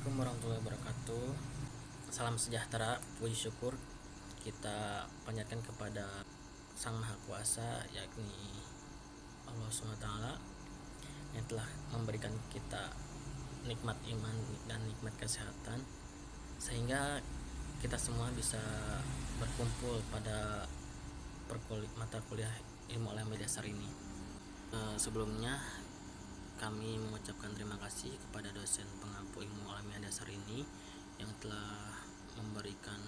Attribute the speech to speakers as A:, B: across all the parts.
A: Assalamualaikum warahmatullahi wabarakatuh. Salam sejahtera, puji syukur kita panjatkan kepada Sang Maha Kuasa, yakni Allah SWT, yang telah memberikan kita nikmat iman dan nikmat kesehatan, sehingga kita semua bisa berkumpul pada mata kuliah ilmu alam dasar ini. Sebelumnya kami mengucapkan terima kasih kepada dosen pengampu ilmu alamiah dasar ini yang telah memberikan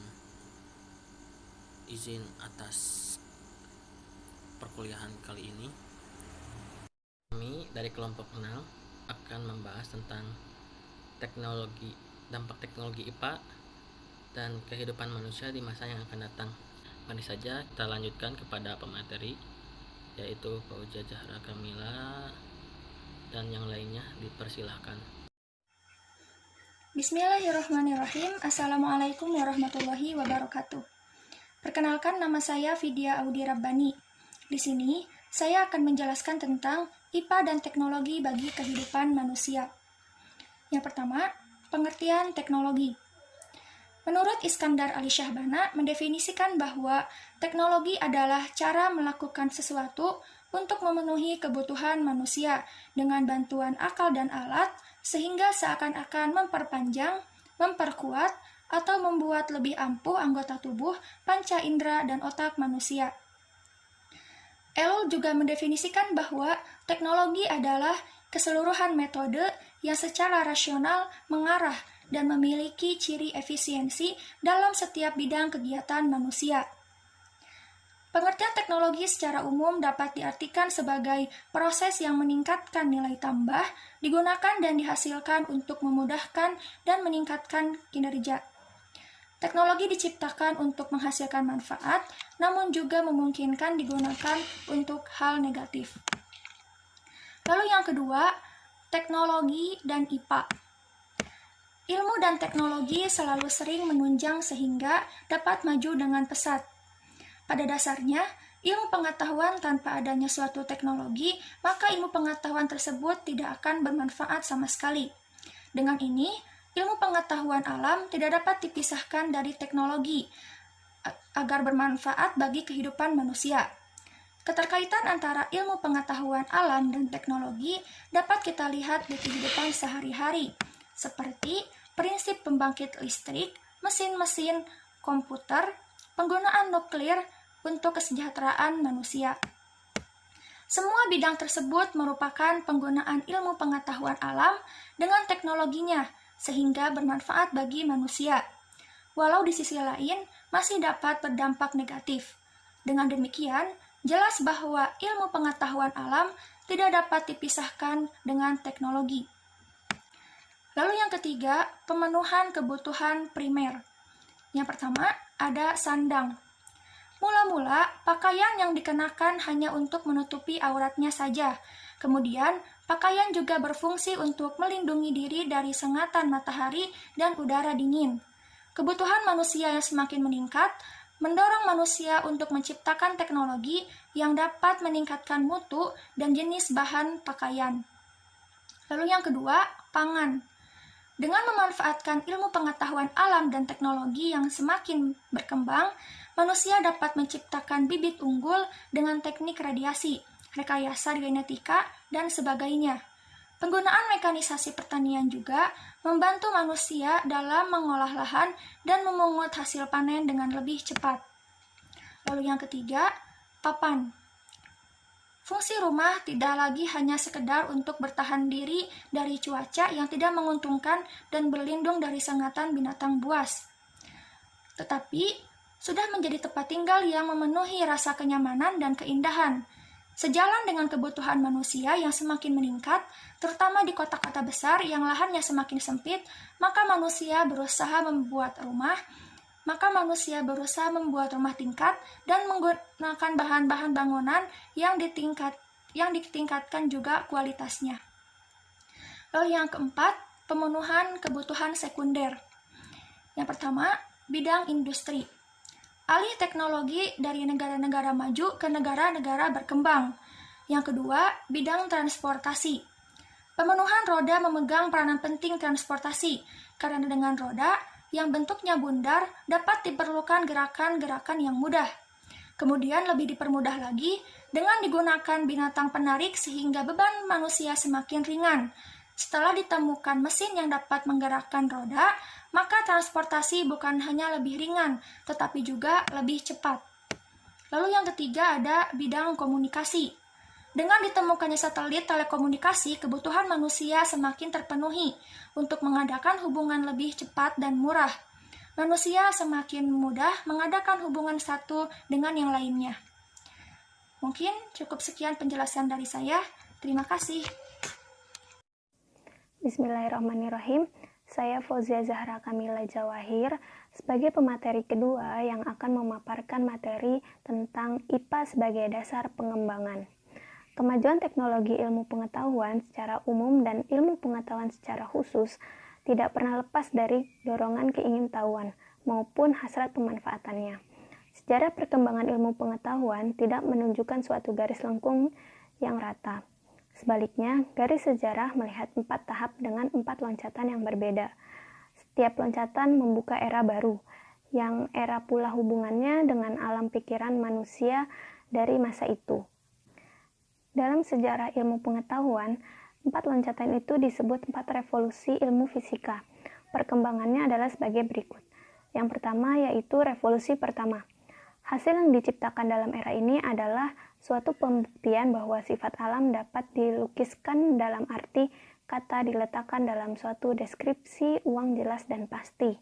A: izin atas perkuliahan kali ini. Kami dari kelompok 6 akan membahas tentang dampak teknologi IPA dan kehidupan manusia di masa yang akan datang. Mari saja kita lanjutkan kepada pemateri, yaitu Fauzia Zahra Kamila, dan yang lainnya dipersilahkan.
B: Bismillahirrahmanirrahim. Assalamualaikum warahmatullahi wabarakatuh. Perkenalkan, nama saya Vidya Audi Rabbani. Di sini saya akan menjelaskan tentang IPA dan teknologi bagi kehidupan manusia. Yang pertama, pengertian teknologi. Menurut Iskandar Ali Syahbana mendefinisikan bahwa teknologi adalah cara melakukan sesuatu untuk memenuhi kebutuhan manusia dengan bantuan akal dan alat, sehingga seakan-akan memperpanjang, memperkuat, atau membuat lebih ampuh anggota tubuh, panca indera, dan otak manusia. Elul juga mendefinisikan bahwa teknologi adalah keseluruhan metode yang secara rasional mengarah dan memiliki ciri efisiensi dalam setiap bidang kegiatan manusia. Pengertian teknologi secara umum dapat diartikan sebagai proses yang meningkatkan nilai tambah, digunakan dan dihasilkan untuk memudahkan dan meningkatkan kinerja. Teknologi diciptakan untuk menghasilkan manfaat, namun juga memungkinkan digunakan untuk hal negatif. Lalu yang kedua, teknologi dan IPA. Ilmu dan teknologi selalu sering menunjang sehingga dapat maju dengan pesat. Pada dasarnya, ilmu pengetahuan tanpa adanya suatu teknologi, maka ilmu pengetahuan tersebut tidak akan bermanfaat sama sekali. Dengan ini, ilmu pengetahuan alam tidak dapat dipisahkan dari teknologi agar bermanfaat bagi kehidupan manusia. Keterkaitan antara ilmu pengetahuan alam dan teknologi dapat kita lihat di kehidupan sehari-hari, seperti prinsip pembangkit listrik, mesin-mesin, komputer, penggunaan nuklir untuk kesejahteraan manusia. Semua bidang tersebut merupakan penggunaan ilmu pengetahuan alam dengan teknologinya, sehingga bermanfaat bagi manusia. Walau di sisi lain masih dapat berdampak negatif. Dengan demikian, jelas bahwa ilmu pengetahuan alam tidak dapat dipisahkan dengan teknologi. Lalu yang ketiga, pemenuhan kebutuhan primer. Yang pertama, ada sandang. Mula-mula, pakaian yang dikenakan hanya untuk menutupi auratnya saja. Kemudian, pakaian juga berfungsi untuk melindungi diri dari sengatan matahari dan udara dingin. Kebutuhan manusia yang semakin meningkat mendorong manusia untuk menciptakan teknologi yang dapat meningkatkan mutu dan jenis bahan pakaian. Lalu yang kedua, pangan. Dengan memanfaatkan ilmu pengetahuan alam dan teknologi yang semakin berkembang, manusia dapat menciptakan bibit unggul dengan teknik radiasi, rekayasa genetika, dan sebagainya. Penggunaan mekanisasi pertanian juga membantu manusia dalam mengolah lahan dan memungut hasil panen dengan lebih cepat. Lalu yang ketiga, papan. Fungsi rumah tidak lagi hanya sekedar untuk bertahan diri dari cuaca yang tidak menguntungkan dan berlindung dari sengatan binatang buas, tetapi sudah menjadi tempat tinggal yang memenuhi rasa kenyamanan dan keindahan. Sejalan dengan kebutuhan manusia yang semakin meningkat, terutama di kota-kota besar yang lahannya semakin sempit, maka manusia berusaha membuat rumah tingkat dan menggunakan bahan-bahan bangunan yang ditingkatkan juga kualitasnya. Lalu yang keempat, pemenuhan kebutuhan sekunder. Yang pertama, bidang industri. Alih teknologi dari negara-negara maju ke negara-negara berkembang. Yang kedua, bidang transportasi. Pemenuhan roda memegang peranan penting transportasi, karena dengan roda yang bentuknya bundar dapat diperlukan gerakan-gerakan yang mudah. Kemudian lebih dipermudah lagi dengan digunakan binatang penarik sehingga beban manusia semakin ringan. Setelah ditemukan mesin yang dapat menggerakkan roda, maka transportasi bukan hanya lebih ringan, tetapi juga lebih cepat. Lalu yang ketiga ada bidang komunikasi. Dengan ditemukannya satelit telekomunikasi, kebutuhan manusia semakin terpenuhi untuk mengadakan hubungan lebih cepat dan murah. Manusia semakin mudah mengadakan hubungan satu dengan yang lainnya. Mungkin cukup sekian penjelasan dari saya. Terima kasih.
C: Bismillahirrahmanirrahim. Saya Fauzia Zahra Kamila Jawahir sebagai pemateri kedua yang akan memaparkan materi tentang IPA sebagai dasar pengembangan. Kemajuan teknologi ilmu pengetahuan secara umum dan ilmu pengetahuan secara khusus tidak pernah lepas dari dorongan keingintahuan maupun hasrat pemanfaatannya. Sejarah perkembangan ilmu pengetahuan tidak menunjukkan suatu garis lengkung yang rata. Sebaliknya, garis sejarah melihat 4 tahap dengan 4 loncatan yang berbeda. Setiap loncatan membuka era baru, yang era pula hubungannya dengan alam pikiran manusia dari masa itu. Dalam sejarah ilmu pengetahuan, 4 loncatan itu disebut 4 revolusi ilmu fisika. Perkembangannya adalah sebagai berikut. Yang pertama yaitu revolusi pertama. Hasil yang diciptakan dalam era ini adalah suatu pembuktian bahwa sifat alam dapat dilukiskan dalam arti kata diletakkan dalam suatu deskripsi uang jelas dan pasti.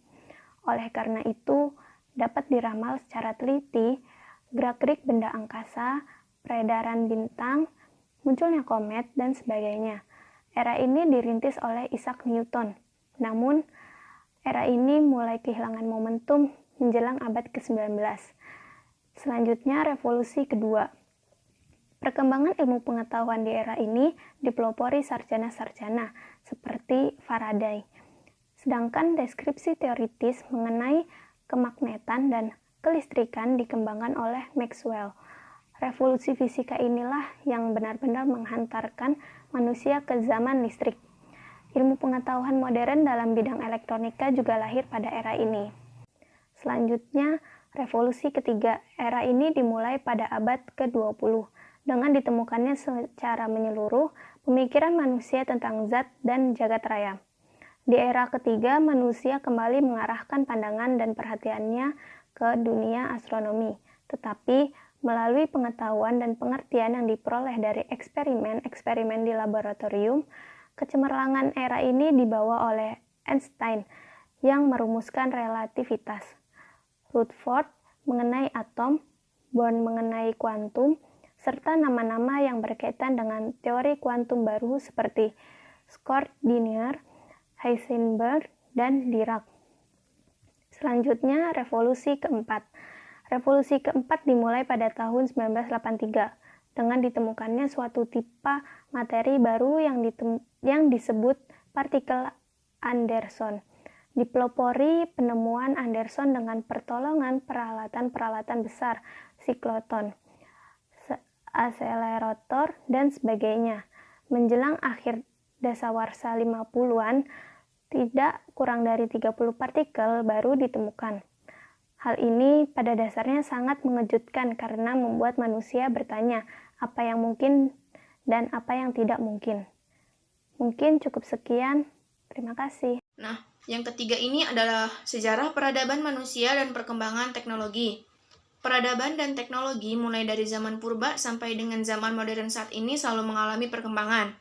C: Oleh karena itu, dapat diramal secara teliti gerak-gerik benda angkasa, peredaran bintang, munculnya komet, dan sebagainya. Era ini dirintis oleh Isaac Newton. Namun, era ini mulai kehilangan momentum menjelang abad ke-19. Selanjutnya, revolusi kedua. Perkembangan ilmu pengetahuan di era ini dipelopori sarjana-sarjana seperti Faraday. Sedangkan deskripsi teoritis mengenai kemagnetan dan kelistrikan dikembangkan oleh Maxwell. Revolusi fisika inilah yang benar-benar menghantarkan manusia ke zaman listrik. Ilmu pengetahuan modern dalam bidang elektronika juga lahir pada era ini. Selanjutnya, revolusi ketiga. Era ini dimulai pada abad ke-20 dengan ditemukannya secara menyeluruh pemikiran manusia tentang zat dan jagat raya. Di era ketiga, manusia kembali mengarahkan pandangan dan perhatiannya ke dunia astronomi, tetapi melalui pengetahuan dan pengertian yang diperoleh dari eksperimen di laboratorium, kecemerlangan era ini dibawa oleh Einstein yang merumuskan relativitas, Rutherford mengenai atom, Born mengenai kuantum, serta nama-nama yang berkaitan dengan teori kuantum baru seperti Schrödinger, Heisenberg, dan Dirac. Selanjutnya, revolusi keempat. Revolusi keempat dimulai pada tahun 1983 dengan ditemukannya suatu tipe materi baru yang disebut partikel Anderson. Dipelopori penemuan Anderson dengan pertolongan peralatan-peralatan besar, siklotron, akselerator, dan sebagainya. Menjelang akhir dasawarsa 50-an, tidak kurang dari 30 partikel baru ditemukan. Hal ini pada dasarnya sangat mengejutkan karena membuat manusia bertanya apa yang mungkin dan apa yang tidak mungkin. Mungkin cukup sekian. Terima kasih.
D: Nah, yang ketiga ini adalah sejarah peradaban manusia dan perkembangan teknologi. Peradaban dan teknologi mulai dari zaman purba sampai dengan zaman modern saat ini selalu mengalami perkembangan.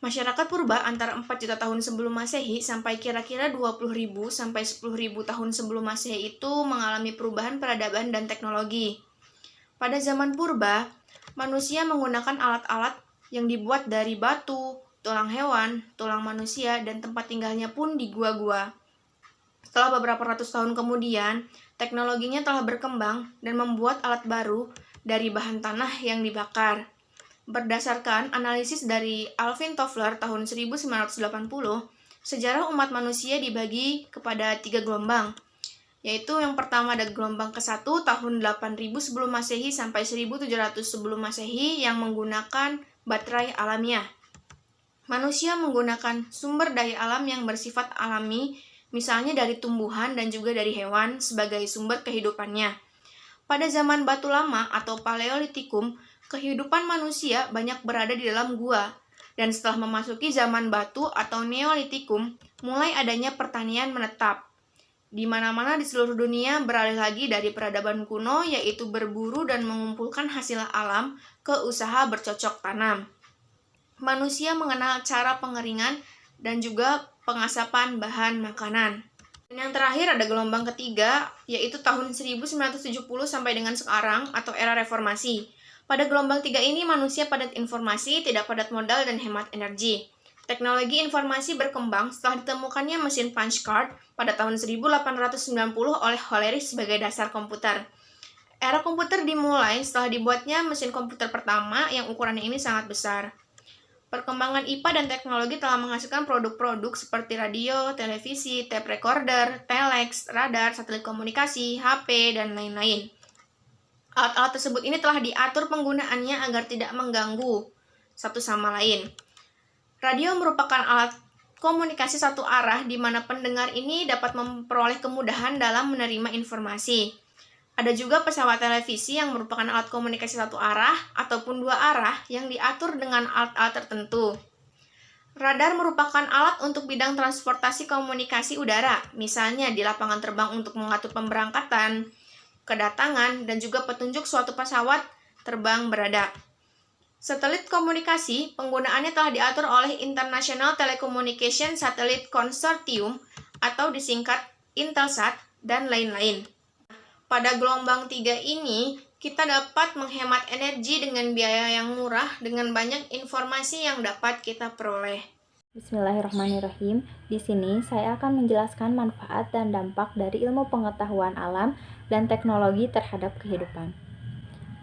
D: Masyarakat purba antara 4 juta tahun sebelum Masehi sampai kira-kira 20.000 sampai 10.000 tahun sebelum Masehi itu mengalami perubahan peradaban dan teknologi. Pada zaman purba, manusia menggunakan alat-alat yang dibuat dari batu, tulang hewan, tulang manusia, dan tempat tinggalnya pun di gua-gua. Setelah beberapa ratus tahun kemudian, teknologinya telah berkembang dan membuat alat baru dari bahan tanah yang dibakar. Berdasarkan analisis dari Alvin Toffler tahun 1980, sejarah umat manusia dibagi kepada 3 gelombang, yaitu yang pertama ada gelombang ke-1 tahun 8000 sebelum Masehi sampai 1700 sebelum Masehi yang menggunakan baterai alamiah. Manusia menggunakan sumber daya alam yang bersifat alami, misalnya dari tumbuhan dan juga dari hewan sebagai sumber kehidupannya. Pada zaman batu lama atau Paleolitikum, kehidupan manusia banyak berada di dalam gua. Dan setelah memasuki zaman batu atau Neolitikum, mulai adanya pertanian menetap. Di mana-mana di seluruh dunia beralih lagi dari peradaban kuno, yaitu berburu dan mengumpulkan hasil alam, ke usaha bercocok tanam. Manusia mengenal cara pengeringan dan juga pengasapan bahan makanan. Dan yang terakhir ada gelombang ketiga, yaitu tahun 1970 sampai dengan sekarang atau era reformasi. Pada gelombang 3 ini manusia padat informasi, tidak padat modal, dan hemat energi. Teknologi informasi berkembang setelah ditemukannya mesin punch card pada tahun 1890 oleh Hollerith sebagai dasar komputer. Era komputer dimulai setelah dibuatnya mesin komputer pertama yang ukurannya ini sangat besar. Perkembangan IPA dan teknologi telah menghasilkan produk-produk seperti radio, televisi, tape recorder, telex, radar, satelit komunikasi, HP, dan lain-lain. Alat-alat tersebut ini telah diatur penggunaannya agar tidak mengganggu satu sama lain. Radio merupakan alat komunikasi satu arah di mana pendengar ini dapat memperoleh kemudahan dalam menerima informasi. Ada juga pesawat televisi yang merupakan alat komunikasi satu arah ataupun dua arah yang diatur dengan alat-alat tertentu. Radar merupakan alat untuk bidang transportasi komunikasi udara, misalnya di lapangan terbang untuk mengatur pemberangkatan, kedatangan, dan juga petunjuk suatu pesawat terbang berada. Satelit komunikasi, penggunaannya telah diatur oleh International Telecommunication Satellite Consortium atau disingkat Intelsat dan lain-lain. Pada gelombang 3 ini, kita dapat menghemat energi dengan biaya yang murah dengan banyak informasi yang dapat kita peroleh.
E: Bismillahirrahmanirrahim. Di sini saya akan menjelaskan manfaat dan dampak dari ilmu pengetahuan alam dan teknologi terhadap kehidupan.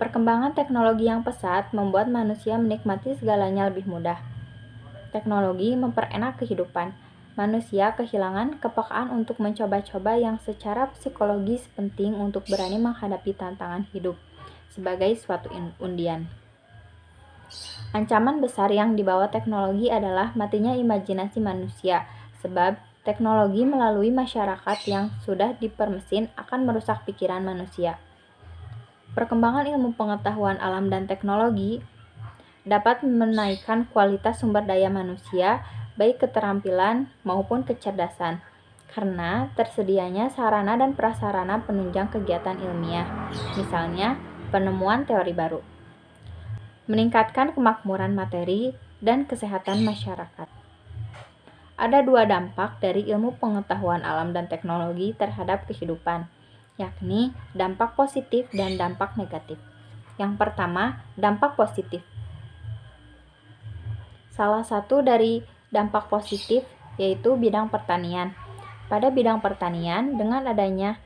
E: Perkembangan teknologi yang pesat membuat manusia menikmati segalanya lebih mudah. Teknologi memperenak kehidupan. Manusia kehilangan kepekaan untuk mencoba-coba yang secara psikologis penting untuk berani menghadapi tantangan hidup sebagai suatu undian. Ancaman besar yang dibawa teknologi adalah matinya imajinasi manusia, sebab teknologi melalui masyarakat yang sudah dipermesin akan merusak pikiran manusia. Perkembangan ilmu pengetahuan alam dan teknologi dapat menaikkan kualitas sumber daya manusia, baik keterampilan maupun kecerdasan, karena tersedianya sarana dan prasarana penunjang kegiatan ilmiah, misalnya penemuan teori baru. Meningkatkan kemakmuran materi dan kesehatan masyarakat. Ada dua dampak dari ilmu pengetahuan alam dan teknologi terhadap kehidupan, yakni dampak positif dan dampak negatif. Yang pertama, dampak positif. Salah satu dari dampak positif yaitu bidang pertanian. Pada bidang pertanian, dengan adanya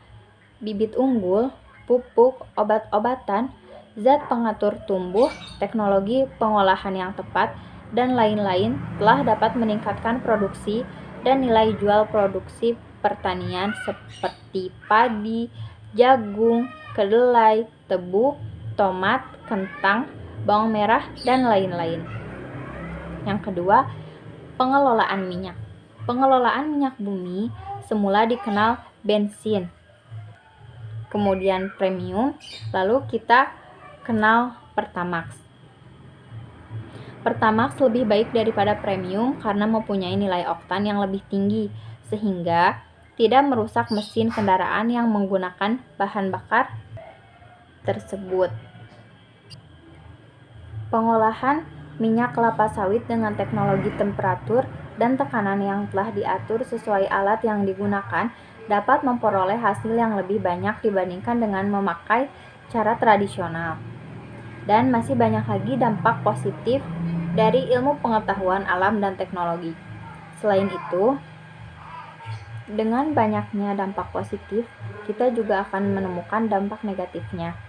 E: bibit unggul, pupuk, obat-obatan, zat pengatur tumbuh, teknologi pengolahan yang tepat, dan lain-lain telah dapat meningkatkan produksi dan nilai jual produksi pertanian seperti padi, jagung, kedelai, tebu, tomat, kentang, bawang merah, dan lain-lain. Yang kedua, pengelolaan minyak. Pengelolaan minyak bumi semula dikenal bensin, kemudian premium, lalu kita kenal Pertamax. Pertamax lebih baik daripada premium karena mempunyai nilai oktan yang lebih tinggi, sehingga tidak merusak mesin kendaraan yang menggunakan bahan bakar tersebut. Pengolahan minyak kelapa sawit dengan teknologi temperatur dan tekanan yang telah diatur sesuai alat yang digunakan dapat memperoleh hasil yang lebih banyak dibandingkan dengan memakai cara tradisional. Dan masih banyak lagi dampak positif dari ilmu pengetahuan alam dan teknologi. Selain itu, dengan banyaknya dampak positif, kita juga akan menemukan dampak negatifnya.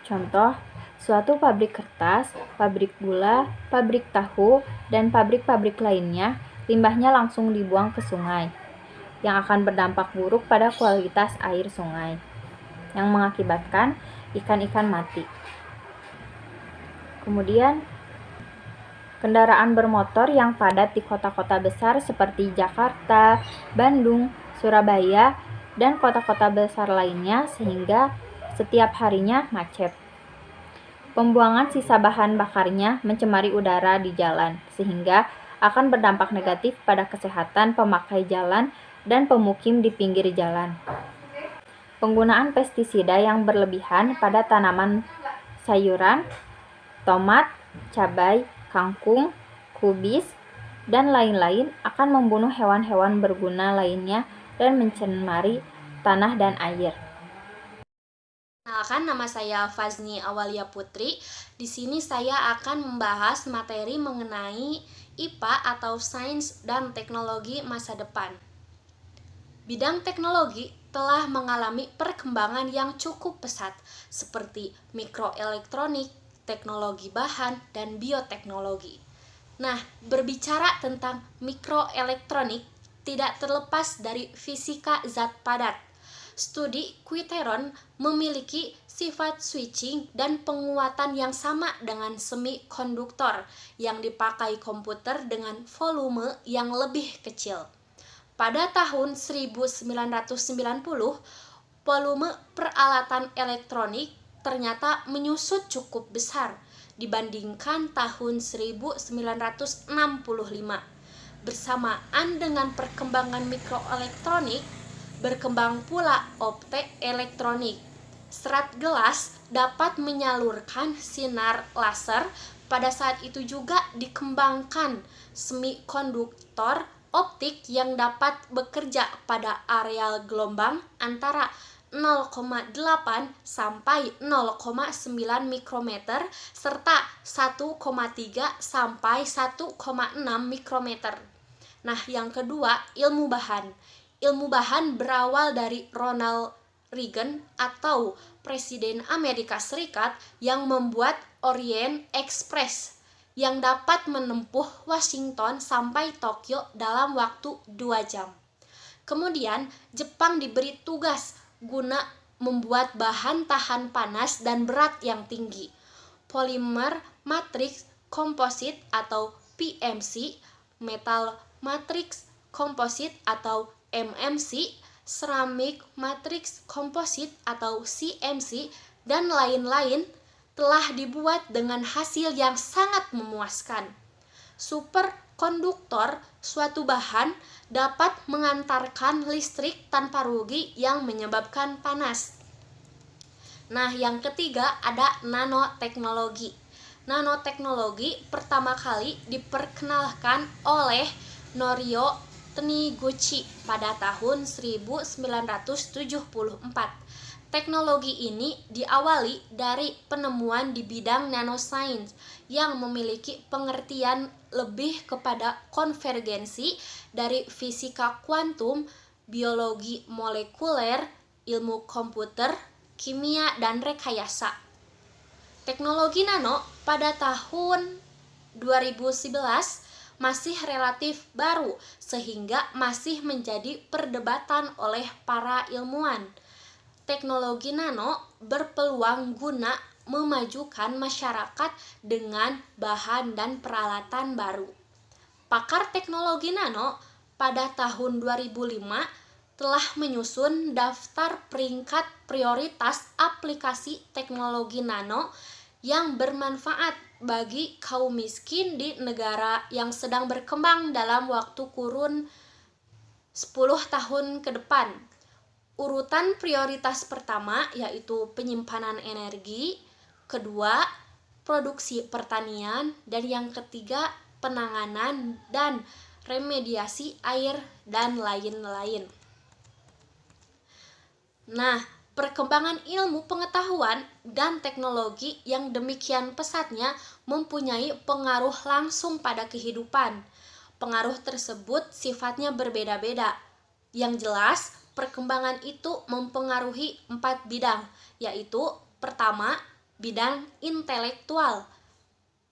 E: Contoh, suatu pabrik kertas, pabrik gula, pabrik tahu, dan pabrik-pabrik lainnya, limbahnya langsung dibuang ke sungai, yang akan berdampak buruk pada kualitas air sungai, yang mengakibatkan ikan-ikan mati. Kemudian, Kendaraan bermotor yang padat di kota-kota besar seperti Jakarta, Bandung, Surabaya, dan kota-kota besar lainnya sehingga setiap harinya macet. Pembuangan sisa bahan bakarnya mencemari udara di jalan sehingga akan berdampak negatif pada kesehatan pemakai jalan dan pemukim di pinggir jalan. Penggunaan pestisida yang berlebihan pada tanaman sayuran, tomat, cabai, kangkung, kubis, dan lain-lain akan membunuh hewan-hewan berguna lainnya dan mencemari tanah dan air.
F: Perkenalkan, nama saya Fazni Awalia Putri. Di sini saya akan membahas materi mengenai IPA atau Sains dan Teknologi Masa Depan. Bidang teknologi telah mengalami perkembangan yang cukup pesat, seperti mikroelektronik, teknologi bahan, dan bioteknologi. Nah, berbicara tentang mikroelektronik tidak terlepas dari fisika zat padat. Studi Quiteron memiliki sifat switching dan penguatan yang sama dengan semikonduktor yang dipakai komputer dengan volume yang lebih kecil. Pada tahun 1990, volume peralatan elektronik ternyata menyusut cukup besar dibandingkan tahun 1965. Bersamaan dengan perkembangan mikroelektronik, berkembang pula optoelektronik. Serat gelas dapat menyalurkan sinar laser. Pada saat itu juga dikembangkan semikonduktor optik yang dapat bekerja pada areal gelombang antara 0,8 sampai 0,9 mikrometer serta 1,3 sampai 1,6 mikrometer. Nah, yang kedua, ilmu bahan. Ilmu bahan berawal dari Ronald Reagan atau Presiden Amerika Serikat yang membuat Orient Express yang dapat menempuh Washington sampai Tokyo dalam waktu 2 jam. Kemudian, Jepang diberi tugas guna membuat bahan tahan panas dan berat yang tinggi. Polimer matriks komposit atau PMC, metal matriks komposit atau MMC, ceramic matrix komposit atau CMC, dan lain-lain telah dibuat dengan hasil yang sangat memuaskan. Superkonduktor, suatu bahan dapat mengantarkan listrik tanpa rugi yang menyebabkan panas. Nah, yang ketiga ada nanoteknologi. Nanoteknologi pertama kali diperkenalkan oleh Norio Taniguchi pada tahun 1974. Teknologi ini diawali dari penemuan di bidang nanoscience yang memiliki pengertian lebih kepada konvergensi dari fisika kuantum, biologi molekuler, ilmu komputer, kimia, dan rekayasa. Teknologi nano pada tahun 2011 masih relatif baru sehingga masih menjadi perdebatan oleh para ilmuwan. Teknologi nano berpeluang guna memajukan masyarakat dengan bahan dan peralatan baru. Pakar teknologi nano pada tahun 2005 telah menyusun daftar peringkat prioritas aplikasi teknologi nano yang bermanfaat bagi kaum miskin di negara yang sedang berkembang dalam waktu kurun 10 tahun ke depan. Urutan prioritas pertama yaitu penyimpanan energi, kedua produksi pertanian, dan yang ketiga penanganan dan remediasi air dan lain-lain. Nah, perkembangan ilmu pengetahuan dan teknologi yang demikian pesatnya mempunyai pengaruh langsung pada kehidupan. Pengaruh tersebut sifatnya berbeda-beda. Yang jelas, perkembangan itu mempengaruhi 4 bidang, yaitu pertama, bidang intelektual,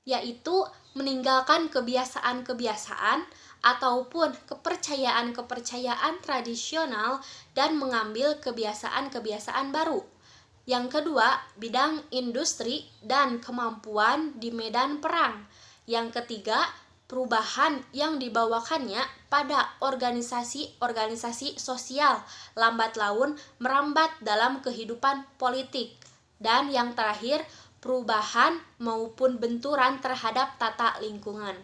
F: yaitu meninggalkan kebiasaan-kebiasaan ataupun kepercayaan-kepercayaan tradisional dan mengambil kebiasaan-kebiasaan baru. Yang kedua, bidang industri dan kemampuan di medan perang. Yang ketiga, perubahan yang dibawakannya pada organisasi-organisasi sosial lambat laun merambat dalam kehidupan politik. Dan yang terakhir, perubahan maupun benturan terhadap tata lingkungan.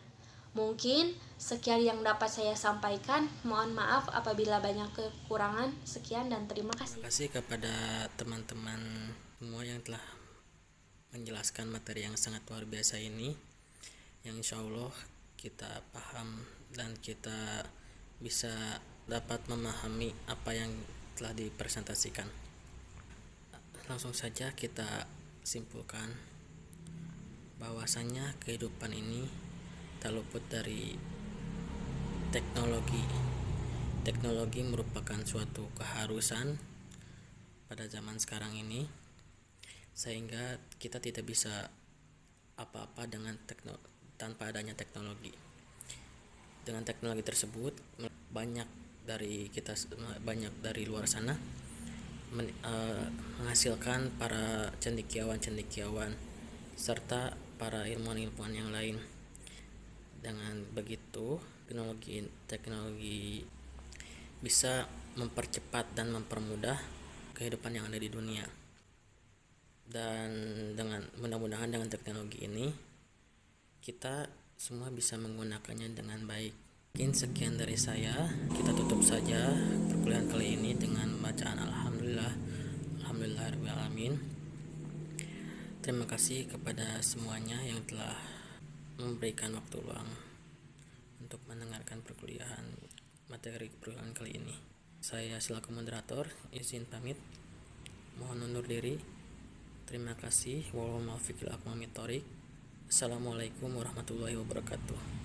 F: Mungkin sekian yang dapat saya sampaikan. Mohon maaf apabila banyak kekurangan. Sekian dan terima kasih.
A: Terima kasih kepada teman-teman semua yang telah menjelaskan materi yang sangat luar biasa ini, yang insya Allah kita paham dan kita bisa dapat memahami apa yang telah dipresentasikan. Langsung saja kita simpulkan bahwasannya kehidupan ini tak luput dari teknologi. Teknologi merupakan suatu keharusan pada zaman sekarang ini, sehingga kita tidak bisa apa-apa tanpa adanya teknologi. Dengan teknologi tersebut, banyak dari luar sana menghasilkan para cendekiawan serta para ilmuwan-ilmuwan yang lain. Dengan begitu, teknologi bisa mempercepat dan mempermudah kehidupan yang ada di dunia. Dan mudah-mudahan dengan teknologi ini kita semua bisa menggunakannya dengan baik. Mungkin sekian dari saya. Kita tutup saja perkuliahan kali ini dengan bacaan Alhamdulillahirabbil alamin. Terima kasih kepada semuanya yang telah memberikan waktu luang untuk mendengarkan materi perkuliahan kali ini. Saya selaku moderator izin pamit, mohon undur diri. Terima kasih. Wassalamualaikum warahmatullahi wabarakatuh.